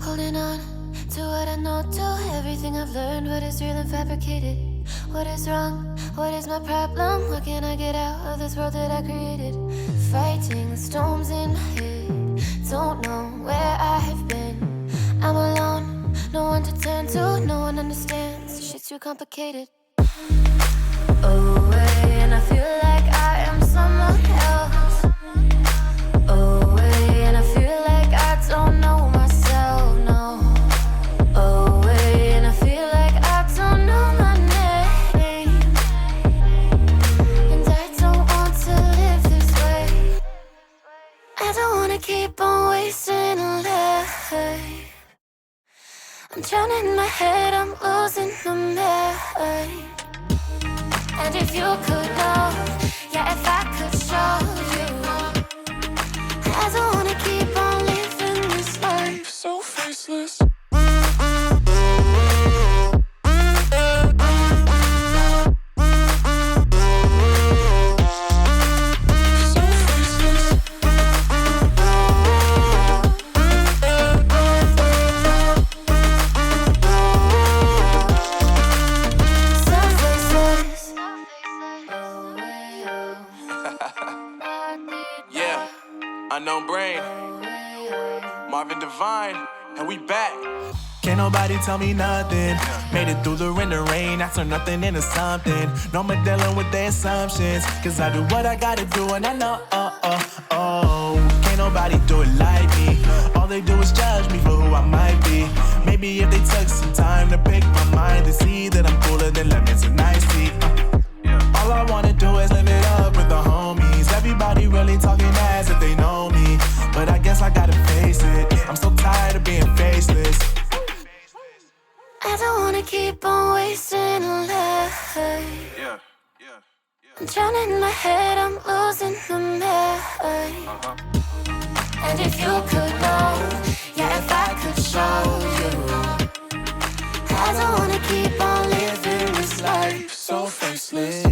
Holding on to what I know, to everything I've learned. What is real and fabricated? What is wrong? What is my problem? What can I get out of this world that I created? Fighting the storms in my head. Don't know where I have been. I'm alone, no one to turn to. No one understands, shit's too complicated. Away, and I feel like I am someone else. Away, and I feel like I don't know myself, no. Away, and I feel like I don't know my name. And I don't want to live this way. I don't want to keep on wasting a life. I'm drowning in my head, I'm losing my mind. And if you could know, yeah, if I could show you, I don't wanna keep on living this life so faceless. Unknown Braid, Marvin Divine, and we back. Can't nobody tell me nothing. Made it through the rain and rain, I turned nothing into something. No more dealing with their assumptions, cause I do what I gotta do and I know, can't nobody do it like me. All they do is judge me for who I might be. Maybe if they took some time to pick my mind to see that I'm cooler than lemons and iced tea. All I wanna do is live it up with the homies. Everybody really talking as if they know me, but I guess I gotta face it. I'm so tired of being faceless. I don't wanna keep on wasting a life. I'm drowning in my head, I'm losing my mind. And if you could know, yeah, if I could show you, I don't wanna keep on living this life so faceless.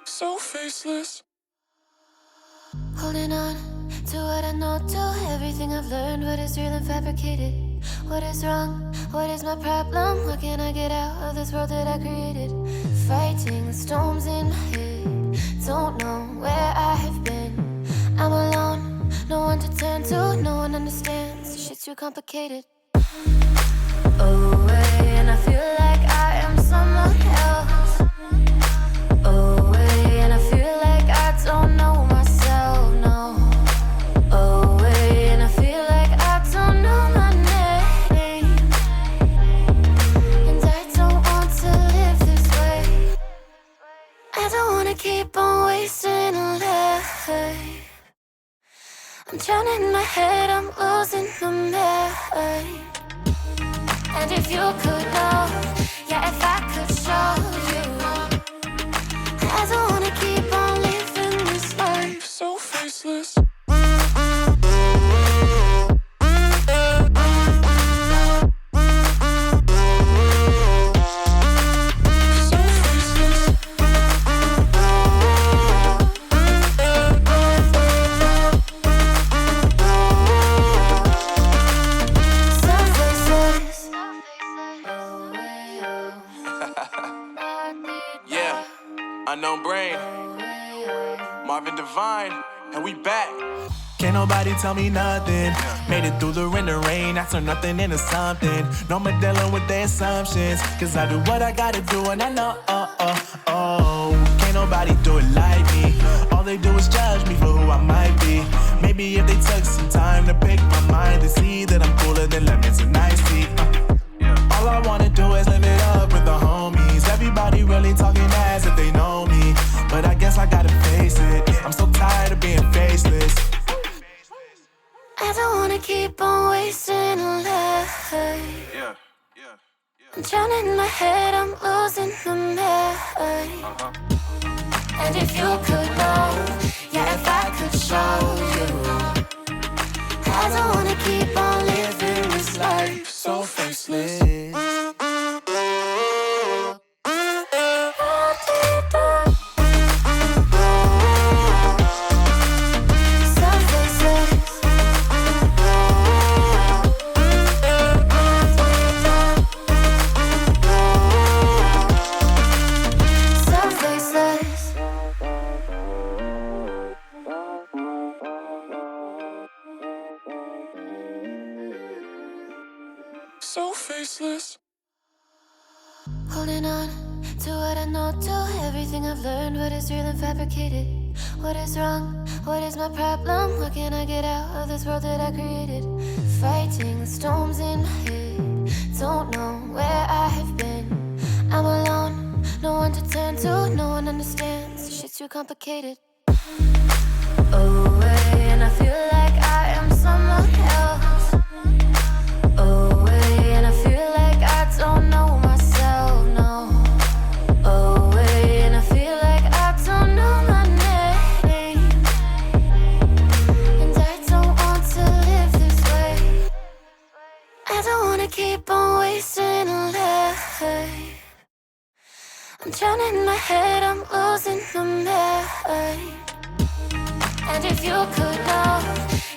So faceless. Holding on to what I know, to everything I've learned. What is real and fabricated? What is wrong? What is my problem? What can I get out of this world that I created? Fighting the storms in my head. Don't know where I have been. I'm alone, no one to turn to. No one understands, shit's too complicated. Away, and I feel like I am someone else. Away, and I feel like I don't know myself, no. Away, and I feel like I don't know my name. And I don't want to live this way. I don't wanna keep on wasting a life. I'm drowning in my head, I'm losing my mind. And if you could know, yeah, if I could show you, I don't wanna keep on living this life so faceless. Unknown Braid, Marvin Divine, and we back. Can't nobody tell me nothing. Made it through the rain and rain, I turned nothing into something. No more dealing with their assumptions, cause I do what I gotta do and I know, can't nobody do it like me. All they do is judge me for who I might be. Maybe if they took some time to pick my mind to see that I'm cooler than lemons and iced tea. All I wanna do is live it up with the homies. Everybody really talking as if they know me, but I guess I gotta face it. I'm so tired of being faceless. I don't wanna keep on wasting a life. Yeah. I'm drowning in my head, I'm losing my mind. And if you could know, yeah, if I could show you, I don't wanna keep on living this life so faceless. So faceless. Holding on to what I know, to everything I've learned. What is real and fabricated? What is wrong? What is my problem? How can I get out of this world that I created? Fighting the storms in my head. Don't know where I have been. I'm alone, no one to turn to. No one understands, this shit's too complicated. Away, and I feel like I am someone else. Away, and I feel like I don't know myself, no. Away, and I feel like I don't know my name. And I don't want to live this way. I don't wanna keep on wasting a life. I'm drowning in my head, I'm losing my mind. And if you could know,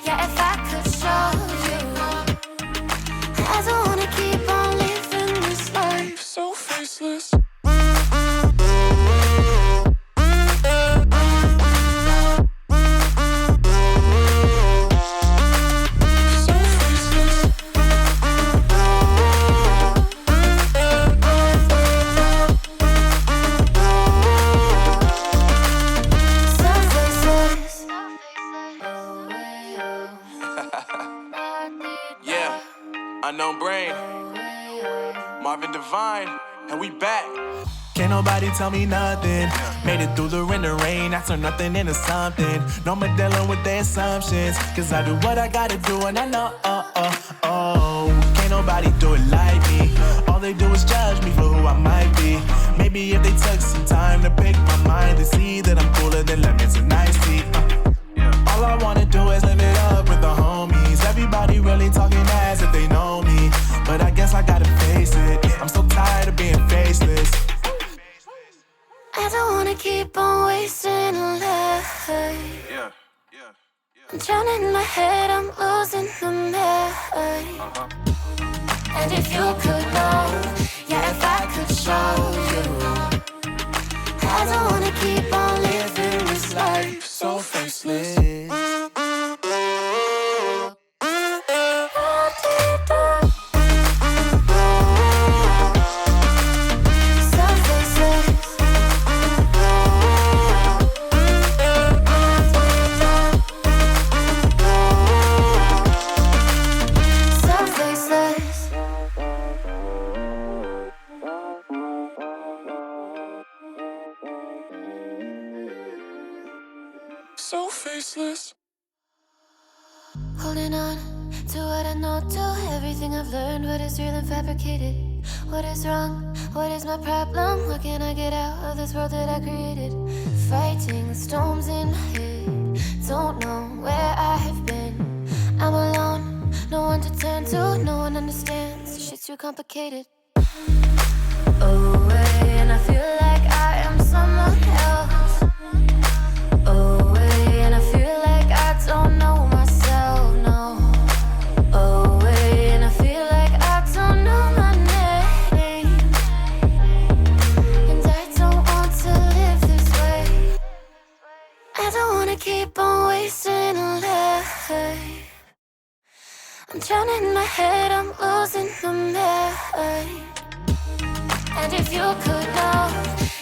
yeah, if I could show you, I don't wanna keep on living this life So faceless. Yeah, unknown Braid, Marvin Divine, and we back. Can't nobody tell me nothing. Made it through the rain and rain. I turn nothing into something. No more dealing with their assumptions. Cause I do what I gotta do and I know, can't nobody do it like me. All they do is judge me for who I might be. Maybe if they took some time to pick my mind, they see that I'm cooler than lemons and iced tea. All I wanna do is live it up with the homies. Everybody really talking as if they know me, but I guess I gotta face it. I'm so tired of being faceless. I don't wanna keep on wasting a life. Yeah. I'm drowning in my head, I'm losing my mind. And if you could know, yeah, if I could show you, I don't wanna keep on living this life So faceless. So faceless. Holding on to what I know, to everything I've learned. What is real and fabricated? What is wrong? What is my problem? How can I get out of this world that I created? Fighting the storms in my head. Don't know where I have been. I'm alone, no one to turn to. No one understands, this shit's too complicated. Away, and I feel like I am someone else. Away, and I feel like I don't know myself, no. Away, and I feel like I don't know my name. And I don't want to live this way. I don't wanna keep on wasting a life. I'm drowning in my head, I'm losing my mind. And if you could know,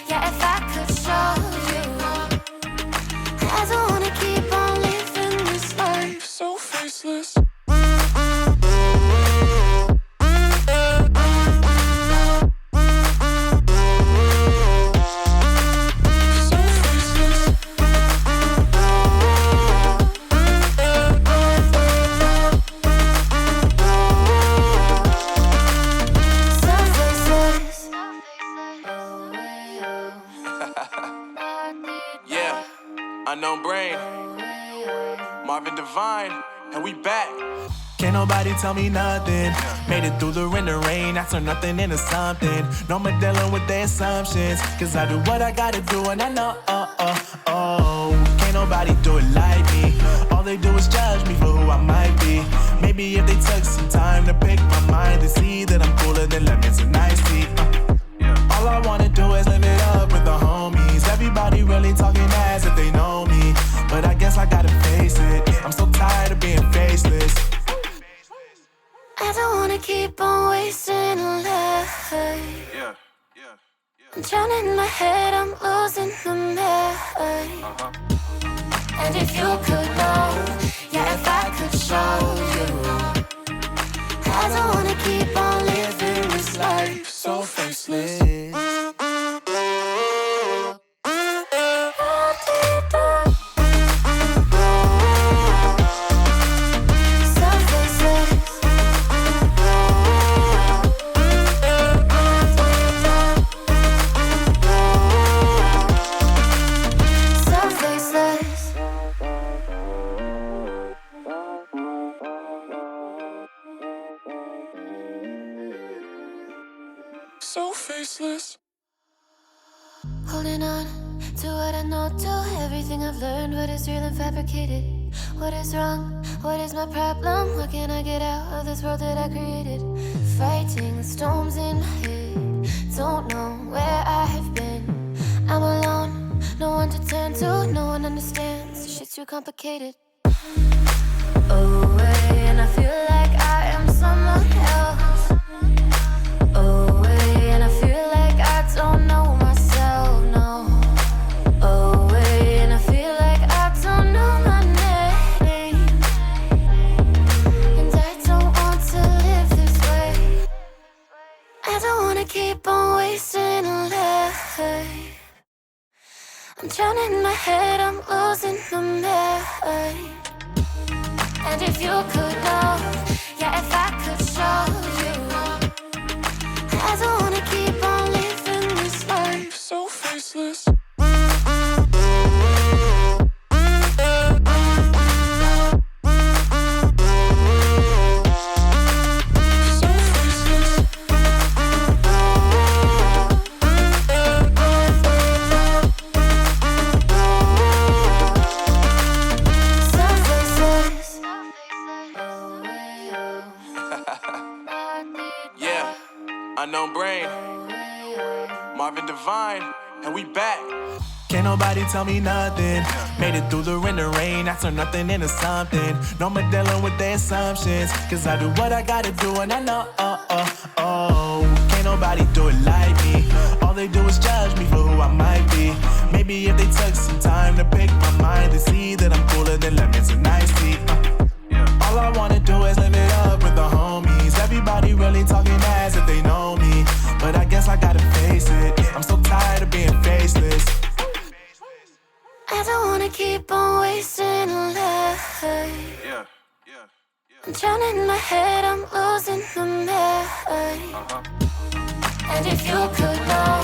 yeah, if I could show you, I don't wanna keep on living this life So faceless. so faceless. Unknown Braid, Marvin Divine, and we back. Can't nobody tell me nothing. Made it through the rain and rain, I turn nothing into something. No more dealing with their assumptions, cause I do what I gotta do and I know, can't nobody do it like me. All they do is judge me for who I might be. Maybe if they took some time to pick my mind, they see that I'm cooler than lemons and iced tea. All I wanna do is live it up with the homies. Everybody really talking as if they know me, but I guess I gotta face it. I'm so tired of being faceless. I don't wanna keep on wasting a life. I'm drowning in my head, I'm losing the mind. And if you could know, yeah, if I could show you, I don't wanna keep on living this life so faceless. So faceless. Holding on to what I know, to everything I've learned. What is real and fabricated? What is wrong? What is my problem? What can I get out of this world that I created? Fighting the storms in my head. Don't know where I have been. I'm alone, no one to turn to. No one understands, shit's too complicated. Away, and I feel like I am someone else. Away, and I feel like I don't know myself, no. Away, and I feel like I don't know my name. And I don't want to live this way. I don't wanna keep on wasting a life. I'm drowning in my head, I'm losing the mind. And if you could know, yeah, if I could show you, I don't wanna keep on living this life So faceless. Yeah, Unknown Braid, Marvin Divine, and we back. Can't nobody tell me nothing. Made it through the rain and rain, I turn nothing into something. No more dealing with their assumptions, cause I do what I gotta do and I know, can't nobody do it like me. All they do is judge me for who I might be. Maybe if they took some time to pick my mind, they see that I'm cooler than lemons and iced tea. All I wanna do is live it up with the homies. Everybody really talking as if they know me, but I guess I gotta face it. I'm so tired of being faceless. I don't wanna keep on wasting a life. I'm drowning in my head, I'm losing the mind. And if you could know,